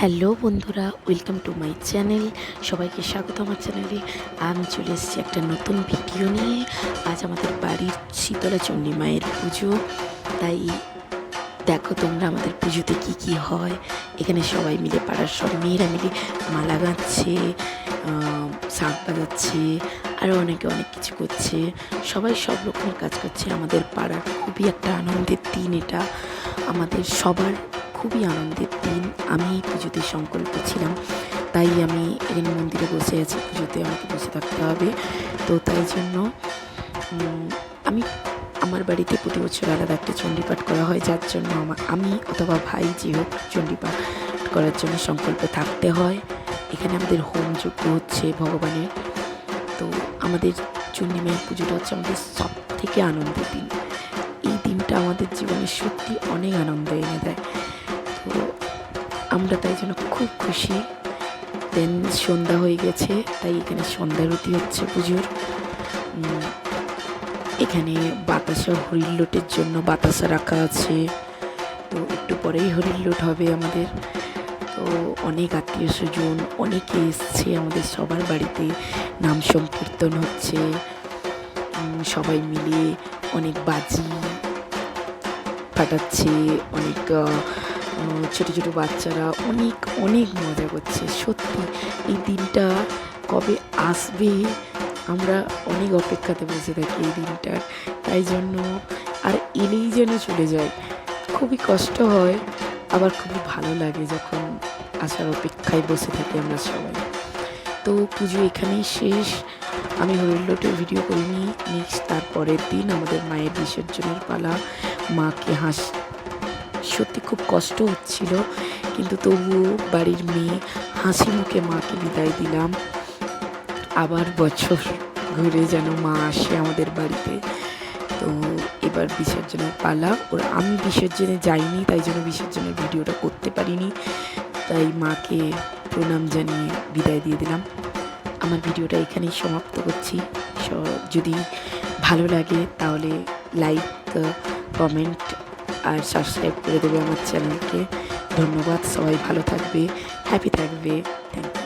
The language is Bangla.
হ্যালো বন্ধুরা, ওয়েলকাম টু মাই চ্যানেল। সবাইকে স্বাগত আমার চ্যানেলে। আমি চলে এসেছি একটা নতুন ভিডিও নিয়ে। আজ আমাদের বাড়ির শীতলা চণ্ডী মায়ের পুজো। তাই দেখো তোমরা আমাদের পুজোতে কি কি হয়। এখানে সবাই মিলে, পাড়ার সব মেয়েরা মিলে মালা গাঁথছে, শাঁখ বাজাচ্ছে, আরও অনেকে অনেক কিছু করছে। সবাই সব রকমের কাজ করছে। আমাদের পাড়ার খুবই একটা আনন্দের দিন এটা। আমাদের সবার খুবই আনন্দের দিন। আমি পুজোতে সংকল্প ছিলাম, তাই আমি এখানে মন্দিরে বসে আছি। পুজোতে আমাকে বসে থাকতে হবে, তো তাই জন্য আমি আমার বাড়িতে প্রতি বছর আলাদা একটা চণ্ডীপাঠ করা হয়, যার জন্য আমি অথবা ভাই যে হোক চণ্ডীপাঠ করার জন্য সংকল্প থাকতে হয়। এখানে আমাদের হোম যজ্ঞ হচ্ছে ভগবানের। তো আমাদের চণ্ডী মায়ের পুজোটা হচ্ছে আমাদের সব থেকে আনন্দের দিন। এই দিনটা আমাদের জীবনে সত্যি অনেক আনন্দ এনে দেয়। তো আমরা তাই জন্য খুব খুশি। দেন সন্ধ্যা হয়ে গেছে, তাই এখানে সন্ধ্যারতি হচ্ছে পুজোর। এখানে বাতাসা হরিল্লোটের জন্য বাতাসা রাখা আছে। তো একটু পরেই হরিল্লোট হবে আমাদের। তো অনেক আত্মীয় স্বজন অনেকে এসছে আমাদের সবার বাড়িতে। নাম সংকীর্তন হচ্ছে, সবাই মিলে অনেক বাজি ফাটাচ্ছে, অনেক ছোটো ছোটো বাচ্চারা অনেক অনেক মজা করছে। সত্যি এই দিনটা কবে আসবে আমরা অনেক অপেক্ষাতে বসে থাকি এই দিনটার। তাই জন্য আর এলেই যেন চলে যায়। খুবই কষ্ট হয়, আবার খুবই ভালো লাগে যখন আসার অপেক্ষায় বসে থাকি আমরা সবাই। তো পুজো এখানেই শেষ। আমি হরিল্লোটের ভিডিও করিনি। নেক্সট তারপরের দিন আমাদের মায়ের বিসর্জনের পালা। মাকে সত্যি খুব কষ্ট হচ্ছিল, কিন্তু তবুও বাড়ির মেয়ে হাসি মুখে মাকে বিদায় দিলাম। আবার বছর ঘুরে যেন মা আসে আমাদের বাড়িতে। তো এবার বিসর্জনের পালা। আমি বিসর্জনে যাইনি, তাই জন্য বিসর্জনের ভিডিওটা করতে পারিনি। তাই মাকে প্রণাম জানিয়ে বিদায় দিয়ে দিলাম। আমার ভিডিওটা এখানেই সমাপ্ত করছি। যদি ভালো লাগে তাহলে লাইক, কমেন্ট আর সাবস্ক্রাইব করে দেবে আমার চ্যানেলকে। ধন্যবাদ। সবাই ভালো থাকবে, হ্যাপি থাকবে। Thank you.